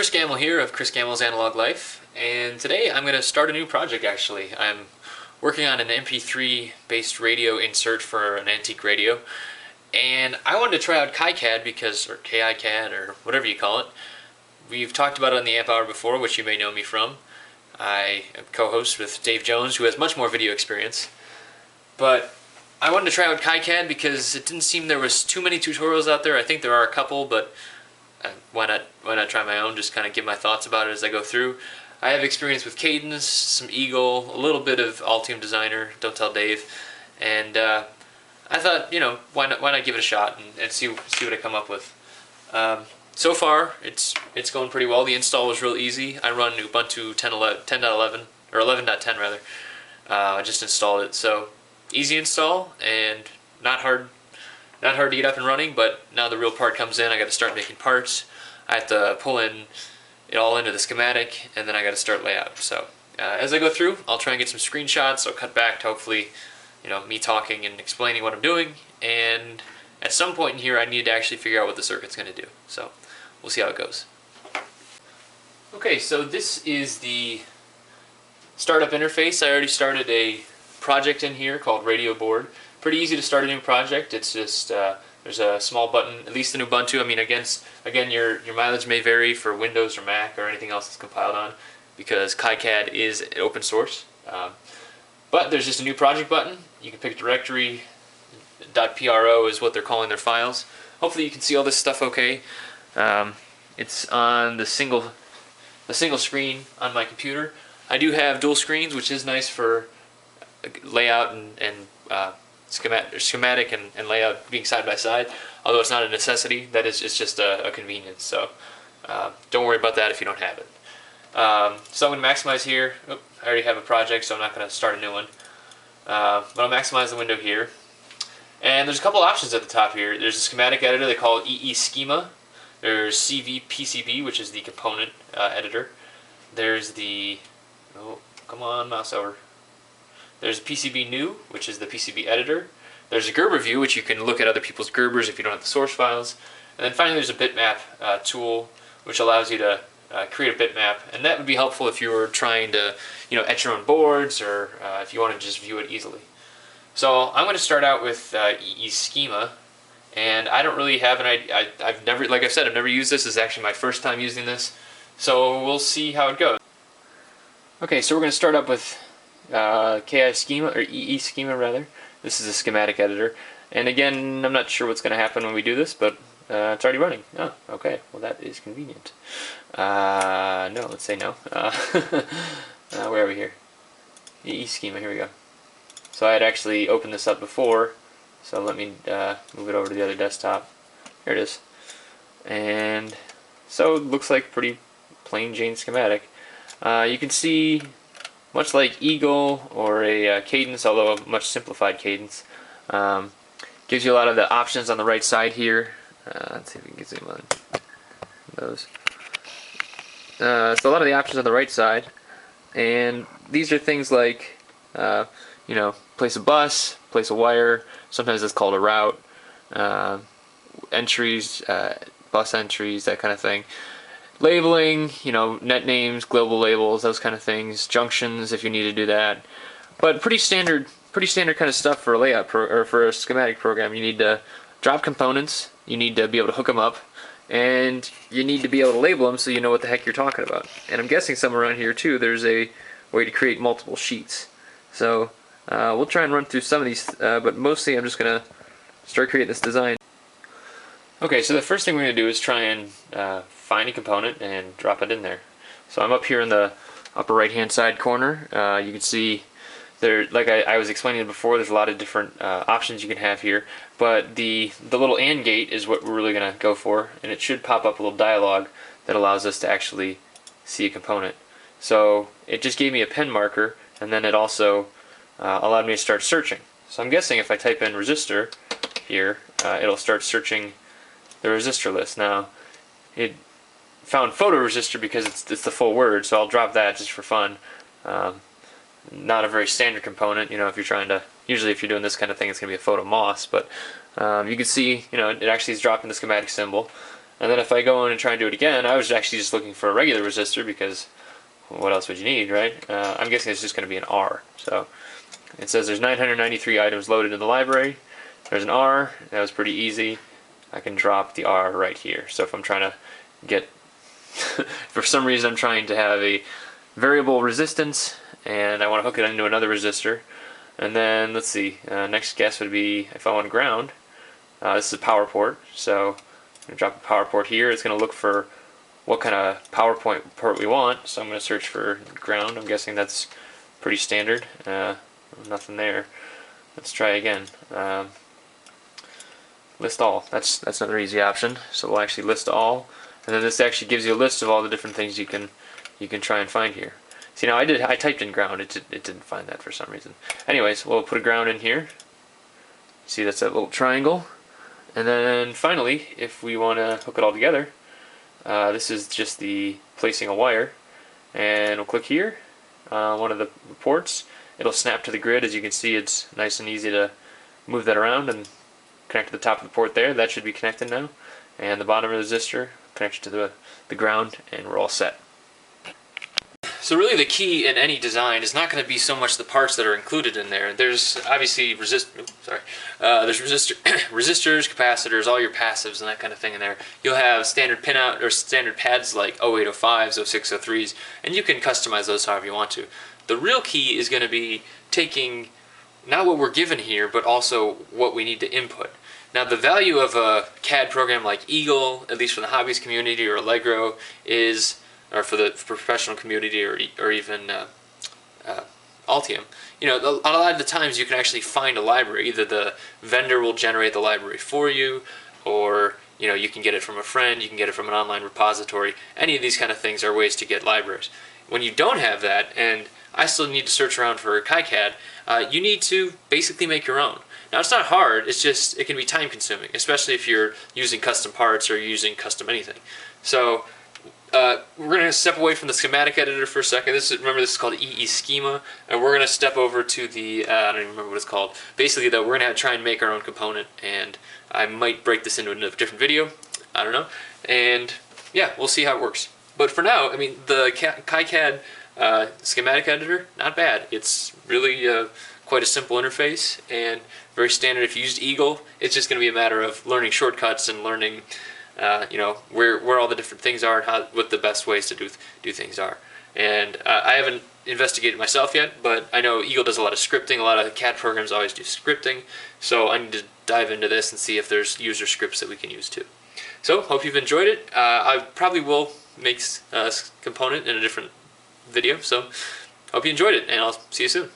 Chris Gamble here of Chris Gamble's Analog Life, and today I'm going to start a new project actually. I'm working on an MP3 based radio insert for an antique radio, and I wanted to try out KiCAD because, or KiCAD or whatever you call it. We've talked about it on the Amp Hour before, which you may know me from. I am co-host with Dave Jones, who has much more video experience. But I wanted to try out KiCAD because it didn't seem there was too many tutorials out there. I think there are a couple, but why not try my own, just kind of give my thoughts about it as I go through. I have experience with Cadence, some Eagle, a little bit of Altium Designer, Don't Tell Dave, and I thought, why not give it a shot and see what I come up with. So far, it's going pretty well. The install was real easy. I run Ubuntu 10.11, or 11.10 rather. I just installed it, so easy install and not hard to get up and running. But now the real part comes in. I got to start making parts. I have to pull it all into the schematic, and then I got to start layout. So as I go through, I'll try and get some screenshots. I'll cut back to hopefully, me talking and explaining what I'm doing. And at some point in here, I need to actually figure out what the circuit's going to do. So we'll see how it goes. Okay, so this is the startup interface. I already started a project in here called Radio Board. Pretty easy to start a new project. It's just there's a small button, at least in Ubuntu. I mean, again, your mileage may vary for Windows or Mac or anything else that's compiled on, because KiCAD is open source. But there's just a new project button. You can pick a directory. .pro is what they're calling their files. Hopefully you can see all this stuff okay. It's on the single screen on my computer. I do have dual screens, which is nice for layout and schematic and layout being side by side. Although it's not a necessity, it's just a convenience. So don't worry about that if you don't have it. So I'm going to maximize here. I already have a project, so I'm not going to start a new one. But I'll maximize the window here. And there's a couple options at the top here. There's a schematic editor they call EEschema. There's CVPCB, which is the component editor. There's the, oh, come on, mouse over. There's PCB New, which is the PCB editor. There's a Gerber view, which you can look at other people's Gerbers if you don't have the source files. And then finally there's a bitmap tool, which allows you to create a bitmap. And that would be helpful if you were trying to, etch your own boards, or if you want to just view it easily. So I'm going to start out with EEschema, and I don't really have I've never, like I said, I've never used this. This is actually my first time using this, so we'll see how it goes. Okay, so we're going to start up with KiChema, or EEschema rather. This is a schematic editor, and again, I'm not sure what's going to happen when we do this, but it's already running. Oh, okay, well that is convenient. No, let's say no. Where are we here? EEschema, here we go. So I had actually opened this up before, so let me move it over to the other desktop. Here it is. And so it looks like pretty plain Jane schematic. You can see, much like Eagle or a Cadence, although a much simplified Cadence, gives you a lot of the options on the right side here. Let's see if we can get zoom on those. So a lot of the options on the right side, and these are things like place a bus, place a wire, sometimes it's called a route, entries, bus entries, that kind of thing. Labeling, net names, global labels, those kind of things. Junctions, if you need to do that. But pretty standard kind of stuff for a layout or for a schematic program. You need to drop components, you need to be able to hook them up, and you need to be able to label them so you know what the heck you're talking about. And I'm guessing somewhere around here too there's a way to create multiple sheets. So we'll try and run through some of these, but mostly I'm just going to start creating this design. Okay, so the first thing we're going to do is try and find a component and drop it in there. So I'm up here in the upper right hand side corner. You can see there, like I was explaining before, there's a lot of different options you can have here, but the little AND gate is what we're really going to go for, and it should pop up a little dialog that allows us to actually see a component. So it just gave me a pen marker, and then it also allowed me to start searching. So I'm guessing if I type in resistor here, it'll start searching the resistor list. Now, it found photoresistor because it's the full word, so I'll drop that just for fun. Not a very standard component, if you're trying to, usually if you're doing this kind of thing, it's going to be a photo MOS, but you can see, it actually is dropping the schematic symbol. And then if I go in and try and do it again, I was actually just looking for a regular resistor because what else would you need, right? I'm guessing it's just going to be an R. So it says there's 993 items loaded in the library. There's an R. That was pretty easy. I can drop the R right here. So if I'm trying to get, for some reason I'm trying to have a variable resistance and I want to hook it into another resistor. And then let's see, next guess would be if I want ground. This is a power port, so I'm going to drop a power port here. It's going to look for what kind of power port we want, so I'm going to search for ground. I'm guessing that's pretty standard. Nothing there. Let's try again. List all. That's another easy option. So we'll actually list all, and then this actually gives you a list of all the different things you can try and find here. See, now I typed in ground. It didn't find that for some reason. Anyways, we'll put a ground in here. See, that's that little triangle. And then finally, if we want to hook it all together, this is just the placing a wire, and we'll click here, one of the ports. It'll snap to the grid. As you can see, it's nice and easy to move that around and connect to the top of the port there. That should be connected now, and the bottom of the resistor connected to the ground, and we're all set. So really the key in any design is not going to be so much the parts that are included in there. There's obviously there's resistors, capacitors, all your passives and that kind of thing in there. You'll have standard pinout or standard pads like 0805s, 0603s, and you can customize those however you want to. The real key is going to be taking not what we're given here, but also what we need to input. Now the value of a CAD program like Eagle, at least for the hobbyist community, or Allegro, is, or for the professional community, or even Altium, you know, a lot of the times you can actually find a library. Either the vendor will generate the library for you, or you know, you can get it from a friend, you can get it from an online repository. Any of these kind of things are ways to get libraries. When you don't have that, and I still need to search around for KiCAD, you need to basically make your own. Now it's not hard, it's just, it can be time consuming, especially if you're using custom parts or using custom anything. So we're going to step away from the schematic editor for a second. Remember, this is called EEschema, and we're going to step over to the, I don't even remember what it's called. Basically, though, we're going to try and make our own component, and I might break this into a different video. I don't know. And yeah, we'll see how it works. But for now, I mean, the KiCAD schematic editor, not bad. It's really quite a simple interface and very standard. If you used Eagle, it's just going to be a matter of learning shortcuts and learning you know, where all the different things are and what the best ways to do things are. And I haven't investigated myself yet, but I know Eagle does a lot of scripting. A lot of CAD programs always do scripting, so I need to dive into this and see if there's user scripts that we can use too. So hope you've enjoyed it. I probably will make a component in a different video, so hope you enjoyed it, and I'll see you soon.